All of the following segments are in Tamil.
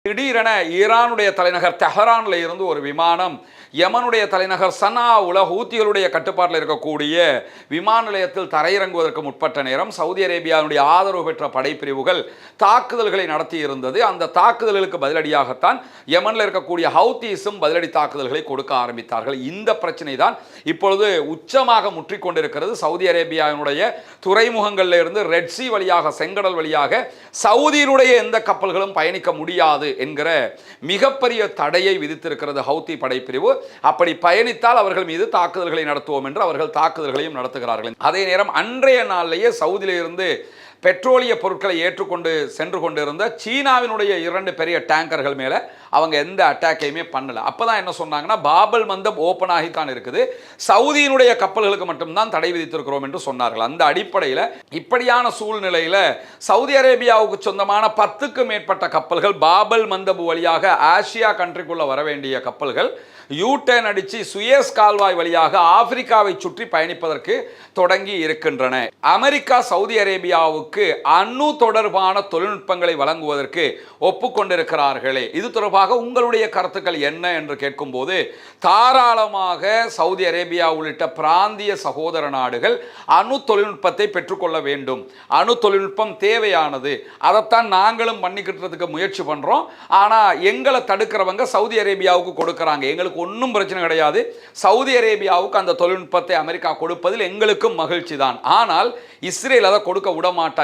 திடீரென ஈரானுடைய தலைநகர் தெஹரான்ல இருந்து ஒரு விமானம் யமனுடைய தலைநகர் சனாவுல ஹூத்திகளுடைய கட்டுப்பாட்டில் இருக்கக்கூடிய விமான நிலையத்தில் தரையிறங்குவதற்கு முற்பட்ட நேரம் சவுதி அரேபியாவுடைய ஆதரவு பெற்ற படைப்பிரிவுகள் தாக்குதல்களை நடத்தி இருந்தது. அந்த தாக்குதல்களுக்கு பதிலடியாகத்தான் யமனில் இருக்கக்கூடிய ஹவுத்தீஸும் பதிலடி தாக்குதல்களை கொடுக்க ஆரம்பித்தார்கள். இந்த பிரச்சனை தான் இப்பொழுது உச்சமாக முற்றிக்கொண்டிருக்கிறது. சவுதி அரேபியாவினுடைய துறைமுகங்களில் இருந்து ரெட் சி வழியாக, செங்கடல் வழியாக சவுதியினுடைய எந்த கப்பல்களும் பயணிக்க முடியாது என்கிற மிகப்பெரிய தடையை விதித்திருக்கிறது ஹவுத்தி படைப்பிரிவு. அப்படி பயணித்தால் அவர்கள் மீது தாக்குதல்களை நடத்துவோம் என்று அவர்கள் தாக்குதல்களையும் நடத்துகிறார்கள். அதே நேரம் அன்றைய நாளிலேயே சவுதியிலிருந்து பெட்ரோலிய பொருட்களை ஏற்றுக்கொண்டு சென்று கொண்டிருந்த சீனாவினுடைய 2 பெரிய டேங்கர்கள் மேலே அவங்க எந்த அட்டாக்கையுமே பண்ணல. அப்பதான் என்ன சொன்னாங்கன்னா, பாபல் மந்தப் ஓப்பன் ஆகித்தான் இருக்குது, சவுதியினுடைய கப்பல்களுக்கு மட்டும்தான் தடை விதித்திருக்கிறோம் என்று சொன்னார்கள். அந்த அடிப்படையில் இப்படியான சூழ்நிலையில் சவுதி அரேபியாவுக்கு சொந்தமான 10க்கும் மேற்பட்ட கப்பல்கள் பாபல் மந்தப் வழியாக ஆசியா கண்ட்ரிக்குள்ள வர வேண்டிய கப்பல்கள் யூட்டர்ன் அடித்து சுயஸ் கால்வாய் வழியாக ஆப்பிரிக்காவை சுற்றி பயணிப்பதற்கு தொடங்கி இருக்கின்றன. அமெரிக்கா சவுதி அரேபியாவுக்கு அணு தொடர்பான தொழில்நுட்பங்களை வழங்குவதற்கு ஒப்புக்கொண்டிருக்கிறார்களே, இது தொடர்பாக உங்களுடைய கருத்துக்கள் என்ன என்று கேட்கும்போது, தாராளமாக சவுதி அரேபியா உள்ளிட்ட பிராந்திய சகோதர நாடுகள் அணு தொழில்நுட்பத்தை பெற்றுக்கொள்ள வேண்டும். அணு தொழில்நுட்பம் தேவையானது, அதைத்தான் நாங்களும் பண்ணிக்கிட்டதுக்கு முயற்சி பண்றோம். ஆனா எங்களை தடுக்கிறவங்க சவுதி அரேபியாவுக்கு கொடுக்கறாங்க. எங்களுக்கு ஒன்றும் பிரச்சனை கிடையாது. சவுதி அரேபியாவுக்கு அந்த தொழில்நுட்பத்தை அமெரிக்கா கொடுப்பதில் எங்களுக்கும் மகிழ்ச்சி தான். ஆனால் இஸ்ரேல் அதை கொடுக்க விட மாட்டாங்க.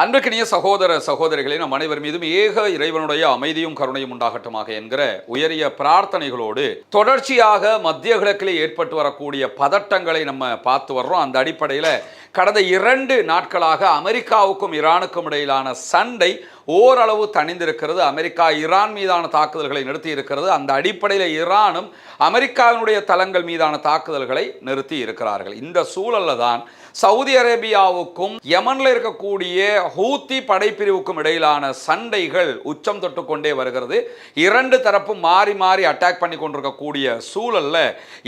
அன்புக்கினிய சகோதர சகோதரிகளே, நம் அனைவர் மீதும் ஏக இறைவனுடைய அமைதியும் கருணையும் உண்டாகட்டுமாக என்கிற உயரிய பிரார்த்தனைகளோடு தொடர்ச்சியாக மத்திய கிழக்கிலே ஏற்பட்டு வரக்கூடிய பதட்டங்களை நம்ம பார்த்து வர்றோம். அந்த அடிப்படையில் கடந்த 2 நாட்களாக அமெரிக்காவுக்கும் ஈரானுக்கும் இடையிலான சண்டை ஓரளவு தணிந்திருக்கிறது. அமெரிக்கா ஈரான் மீதான தாக்குதல்களை நிறுத்தி இருக்கிறது. அந்த அடிப்படையில் ஈரானும் அமெரிக்காவினுடைய தளங்கள் மீதான தாக்குதல்களை நிறுத்தி இருக்கிறார்கள். இந்த சூழல்ல தான் சவுதி அரேபியாவுக்கும் யமன்ல இருக்கக்கூடிய ஹூத்தி படைப்பிரிவுக்கும் இடையிலான சண்டைகள் உச்சம் தொட்டு கொண்டே வருகிறது. 2 தரப்பும் மாறி மாறி அட்டாக் பண்ணி கொண்டிருக்கக்கூடிய சூழல்ல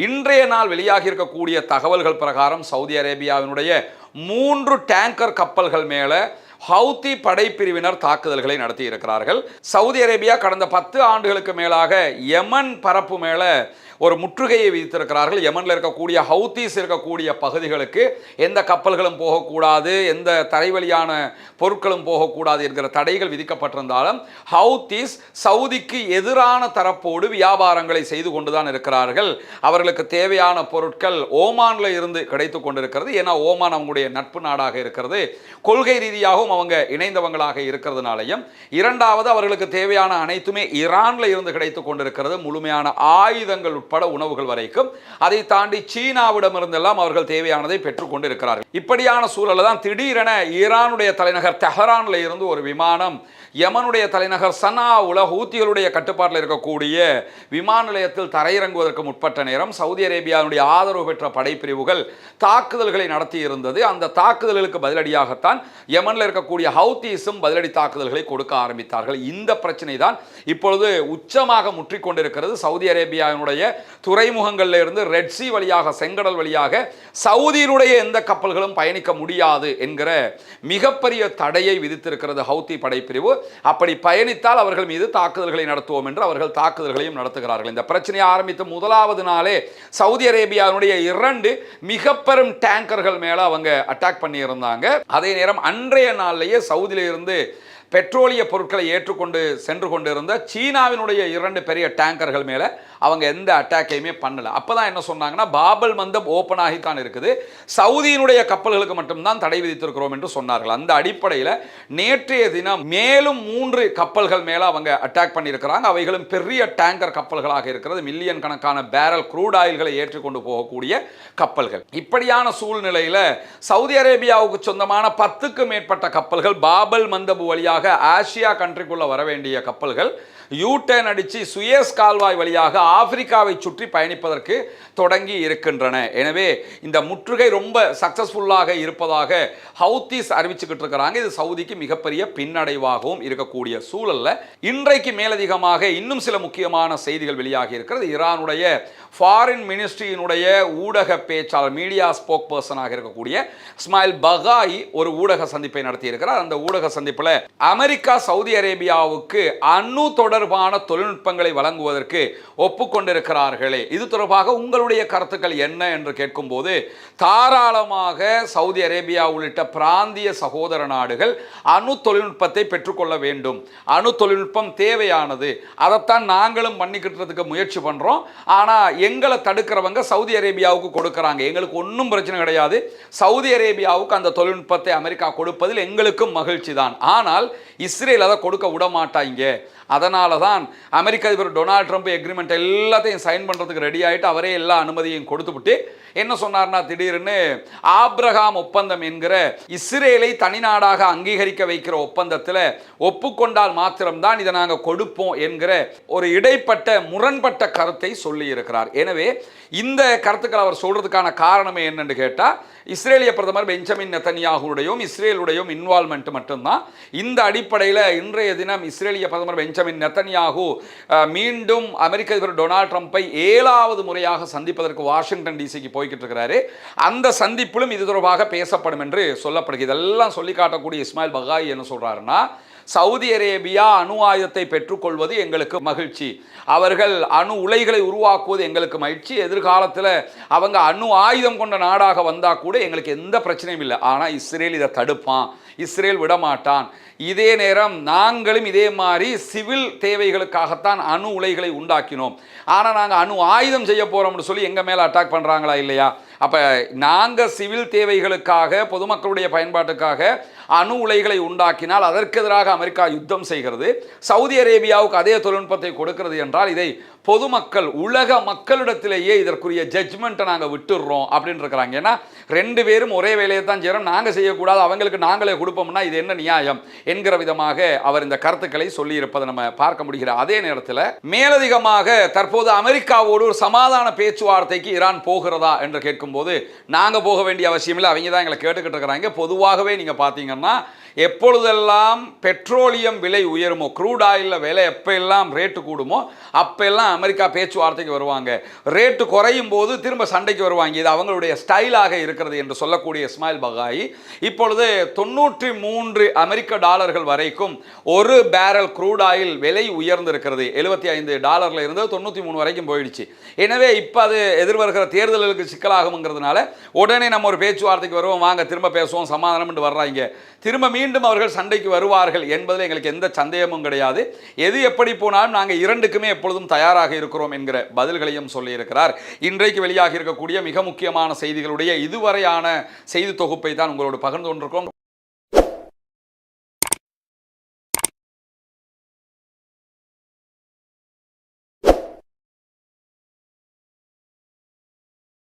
இன்றைய நாள் வெளியாகி இருக்கக்கூடிய தகவல்கள் பிரகாரம் சவுதி அரேபியாவினுடைய 3 டேங்கர் கப்பல்கள் மேல ஹவுத்தி படைப்பிரிவினர் தாக்குதல்களை நடத்தி இருக்கிறார்கள். சவுதி அரேபியா கடந்த 10 ஆண்டுகளுக்கு மேலாக யமன் பரப்பு மேல ஒரு முற்றுகையை விதித்திருக்கிறார்கள். யமனில் இருக்கக்கூடிய ஹவுத்தீஸ் இருக்கக்கூடிய பகுதிகளுக்கு எந்த கப்பல்களும் போகக்கூடாது, எந்த தரைவழியான பொருட்களும் போகக்கூடாது என்கிற தடைகள் விதிக்கப்பட்டிருந்தாலும் ஹவுத்தீஸ் சவுதிக்கு எதிரான தரப்போடு வியாபாரங்களை செய்து கொண்டுதான் இருக்கிறார்கள். அவர்களுக்கு தேவையான பொருட்கள் ஓமான்ல இருந்து கிடைத்து கொண்டிருக்கிறது. ஏன்னா ஓமான் அவங்களுடைய நட்பு நாடாக இருக்கிறது, கொள்கை ரீதியாகவும் அவங்க இணைந்தவங்களாக இருக்கிறதுனாலையும். இரண்டாவது, அவர்களுக்கு தேவையான அனைத்துமே ஈரான்ல இருந்து கிடைத்து கொண்டிருக்கிறது, முழுமையான ஆயுதங்கள் உட்பட உணவுகள் வரைக்கும். அதை தாண்டி சீனாவிடமிருந்தெல்லாம் அவர்கள் தேவையானதை பெற்றுக் கொண்டிருக்கிறார்கள். இப்படியான சூழல் தான் திடீரென ஈரானுடைய தலைநகர் தெஹரான்ல இருந்து ஒரு விமானம் யமனுடைய தலைநகர் சனாவுல ஹூத்திகளுடைய கட்டுப்பாட்டில் இருக்கக்கூடிய விமான நிலையத்தில் தரையிறங்குவதற்கு முற்பட்ட நேரம் சவுதி அரேபியாவுடைய ஆதரவு பெற்ற படைப்பிரிவுகள் தாக்குதல்களை நடத்தி இருந்தது. அந்த தாக்குதல்களுக்கு பதிலடியாகத்தான் யமனில் இருக்கக்கூடிய ஹவுத்தீஸும் பதிலடி தாக்குதல்களை கொடுக்க ஆரம்பித்தார்கள். இந்த பிரச்சனை தான் இப்பொழுது உச்சமாக முற்றிக்கொண்டிருக்கிறது. சவுதி அரேபியாவினுடைய துறைமுகங்களில் இருந்து ரெட் சி வழியாக, செங்கடல் வழியாக சவுதியினுடைய எந்த கப்பல்களும் பயணிக்க முடியாது என்கிற மிகப்பெரிய தடையை விதித்திருக்கிறது ஹவுத்தி படைப்பிரிவு. அப்படி பயணித்தால் அவர்கள் மீது தாக்குதல்களை நடத்துவோம் என்று அவர்கள் தாக்குதல்களையும் நடத்துகிறார்கள். இந்த பிரச்சனையை ஆரம்பித்த முதலாவது நாளே சவுதி அரேபியாவுடைய 2 மிக பெரும் டேங்கர்கள் மேல அவங்க அட்டாக் பண்ணி இருந்தாங்க. அதே நேரம் அன்றைய நாளிலேயே சவுதியில இருந்து பெட்ரோலிய பொருட்களை ஏற்றுக்கொண்டு சென்று கொண்டிருந்த சீனாவினுடைய 2 பெரிய டேங்கர்கள் மேலே அவங்க எந்த அட்டாக்கையுமே பண்ணல. அப்பதான் என்ன சொன்னாங்கன்னா, பாபல் மந்தப் ஓப்பன் ஆகித்தான் இருக்குது, சவுதியினுடைய கப்பல்களுக்கு மட்டும்தான் தடை விதித்திருக்கிறோம் என்று சொன்னார்கள். அந்த அடிப்படையில் நேற்றைய தினம் மேலும் 3 கப்பல்கள் மேலே அவங்க அட்டாக் பண்ணியிருக்கிறாங்க. அவைகளும் பெரிய டேங்கர் கப்பல்களாக இருக்கிறது, மில்லியன் கணக்கான பேரல் க்ரூட் ஆயில்களை ஏற்றிக்கொண்டு போகக்கூடிய கப்பல்கள். இப்படியான சூழ்நிலையில் சவுதி அரேபியாவுக்கு சொந்தமான 10க்கும் மேற்பட்ட கப்பல்கள் பாபல் மந்தப் வழியாக ஆசியா கண்ட்ரிக்குள்ள வர வேண்டிய கப்பல்கள் யூட்டர்ன் அடித்து சுயஸ் கால்வாய் வழியாக ஆப்பிரிக்காவை சுற்றி பயணிப்பதற்கு தொடங்கி இருக்கின்றன. எனவே இந்த முற்றுகை ரொம்ப சக்சஸ்ஃபுல்லாக இருப்பதாக ஹவுத்திஸ் அறிவிச்சுக்கிட்டு இருக்கிறாங்க. இது சவுதிக்கு மிகப்பெரிய பின்னடைவாகவும் இருக்கக்கூடிய சூழல்ல இன்றைக்கு மேலதிகமாக இன்னும் சில முக்கியமான செய்திகள் வெளியாகி இருக்கிறது. ஈரானுடைய ஃபாரின் மினிஸ்ட்ரியினுடைய ஊடக பேச்சாளர், மீடியா ஸ்போக் பர்சனாக இருக்கக்கூடிய இஸ்மாயில் பகாய் ஒரு ஊடக சந்திப்பை நடத்தி இருக்கிறார். அந்த ஊடக சந்திப்பில் அமெரிக்கா சவுதி அரேபியாவுக்கு அணு தொடர்பான தொழில்நுட்பங்களை வழங்குவதற்கு ஒப்புக்கொண்டிருக்கிறார்களே, இது தொடர்பாக உங்களுடைய கருத்துக்கள் என்ன என்று கேட்கும்போது, தாராளமாக சவுதி அரேபியா உள்ளிட்ட பிராந்திய சகோதர நாடுகள் அணு தொழில்நுட்பத்தை பெற்றுக்கொள்ள வேண்டும். அணு தொழில்நுட்பம் தேவையானது, அதைத்தான் நாங்களும் பண்ணிக்கிட்டதுக்கு முயற்சி பண்றோம். ஆனா எங்களை தடுக்கிறவங்க சவுதி அரேபியாவுக்கு கொடுக்கறாங்க. எங்களுக்கு ஒன்றும் பிரச்சனை கிடையாது. சவுதி அரேபியாவுக்கு அந்த தொழில்நுட்பத்தை அமெரிக்கா கொடுப்பதில் எங்களுக்கும் மகிழ்ச்சி தான். ஆனால் இஸ்ரேல் அதை கொடுக்க விட மாட்டாங்க. அதனால தான் அமெரிக்க அதிபர் டொனால்ட் ட்ரம்ப் எக்ரிமெண்ட் எல்லாத்தையும் சைன் பண்ணுறதுக்கு ரெடி ஆகிட்டு அவரே எல்லா அனுமதியையும் கொடுத்துவிட்டு என்ன சொன்னார்னா, திடீர்னு ஆப்ரஹாம் ஒப்பந்தம் என்கிற இஸ்ரேலை தனிநாடாக அங்கீகரிக்க வைக்கிற ஒப்பந்தத்தில் ஒப்புக்கொண்டால் மாத்திரம்தான் இதை நாங்கள் கொடுப்போம் என்கிற ஒரு இடைப்பட்ட முரண்பட்ட கருத்தை சொல்லி இருக்கிறார். எனவே இந்த கருத்துக்கள் அவர் சொல்றதுக்கான காரணமே என்னன்னு கேட்டால், இஸ்ரேலிய பிரதமர் பெஞ்சமின் நெத்தன்யாகுடையும் இஸ்ரேலுடையும் இன்வால்மெண்ட் மட்டும்தான். இந்த அடிப்படையில் இன்றைய தினம் இஸ்ரேலிய பிரதமர் பெஞ்சமின் நெத்தன்யாகு மீண்டும் அமெரிக்க அதிபர் டொனால்ட் ட்ரம்பை 7வது முறையாக சந்திப்பதற்கு வாஷிங்டன் டிசிக்கு போய்கிட்டு இருக்கிறாரு. அந்த சந்திப்பிலும் இது தொடர்பாக பேசப்படும் என்று சொல்லப்படுகிறது. இதெல்லாம் சொல்லி காட்டக்கூடிய இஸ்மாயில் பகாய் என்ன சொல்றாருன்னா, சவுதி அரேபியா அணு ஆயுதத்தை பெற்றுக்கொள்வது எங்களுக்கு மகிழ்ச்சி, அவர்கள் அணு உலைகளை உருவாக்குவது எங்களுக்கு மகிழ்ச்சி, எதிர்காலத்தில் அவங்க அணு ஆயுதம் கொண்ட நாடாக வந்தால் கூட எங்களுக்கு எந்த பிரச்சனையும் இல்லை. ஆனால் இஸ்ரேல் இதை தடுப்பான், இஸ்ரேல் விடமாட்டான். இதே நேரம் நாங்களும் இதே மாதிரி சிவில் தேவைகளுக்காகத்தான் அணு உலைகளை உண்டாக்கினோம். ஆனால் நாங்கள் அணு ஆயுதம் செய்ய போகிறோம்னு சொல்லி எங்கள் மேலே அட்டாக் பண்ணுறாங்களா இல்லையா? அப்போ நாங்கள் சிவில் தேவைகளுக்காக பொதுமக்களுடைய பயன்பாட்டுக்காக அணு உலைகளை உண்டாக்கினால் அதற்கு எதிராக அமெரிக்கா யுத்தம் செய்கிறது, சவுதி அரேபியாவுக்கு அதே தொழில்நுட்பத்தை கொடுக்கிறது என்றால் இதை பொதுமக்கள் உலக மக்களிடத்திலேயே இதற்குரிய ஜட்ஜ்மெண்ட்டை நாங்கள் விட்டுடுறோம் அப்படின்னு இருக்கிறாங்க. ஏன்னா 2 பேரும் ஒரே வேலையை தான் செய்கிறோம், நாங்கள் செய்யக்கூடாது, அவங்களுக்கு நாங்களே கொடுப்போம்னா இது என்ன நியாயம் என்கிற விதமாக அவர் இந்த கருத்துக்களை சொல்லி இருப்பதை நம்ம பார்க்க முடிகிற அதே நேரத்தில் மேலதிகமாக தற்போது அமெரிக்காவோடு ஒரு சமாதான பேச்சுவார்த்தைக்கு ஈரான் போகிறதா என்று கேட்கும்போது, நாங்கள் போக வேண்டிய அவசியம் இல்லை, அவங்க தான் எங்களை கேட்டுக்கிட்டு இருக்கிறாங்க. பொதுவாகவே நீங்கள் பார்த்தீங்கன்னா எப்பொழுதெல்லாம் பெட்ரோலியம் விலை உயருமோ, க்ரூட் ஆயிலில் விலை எப்பெல்லாம் ரேட்டு கூடுமோ அப்பெல்லாம் அமெரிக்கா பேச்சுவார்த்தைக்கு வருவாங்க. ரேட்டு குறையும் போது திரும்ப சண்டைக்கு வருவாங்க. இது அவங்களுடைய ஸ்டைலாக இருக்கிறது என்று சொல்லக்கூடிய இஸ்மாயில் பகாய் இப்பொழுது 93 அமெரிக்க டாலர்கள் வரைக்கும் ஒரு பேரல் க்ரூட் ஆயில் விலை உயர்ந்திருக்கிறது. $75 இருந்து 93 வரைக்கும் போயிடுச்சு. எனவே இப்போ அது எதிர்வருகிற தேர்தல்களுக்கு சிக்கலாகுங்கிறதுனால உடனே நம்ம ஒரு பேச்சுவார்த்தைக்கு வருவோம், வாங்க திரும்ப பேசுவோம், சமாதானம் வர்றாங்க, திரும்ப மீண்டும் அவர்கள் சண்டைக்கு வருவார்கள் என்பதில் எங்களுக்கு எந்த சந்தேகமும் கிடையாது. எது எப்படி போனாலும் நாங்கள் 2க்குமே எப்பொழுதும் தயாராக இருக்கிறோம் என்கிற பதில்களையும் சொல்லியிருக்கிறார். இன்றைக்கு வெளியாக இருக்கக்கூடிய மிக முக்கியமான செய்திகளுடைய இதுவரையான செய்தி தொகுப்பை தான் உங்களோடு பகிர்ந்து கொண்டிருக்கிறோம்.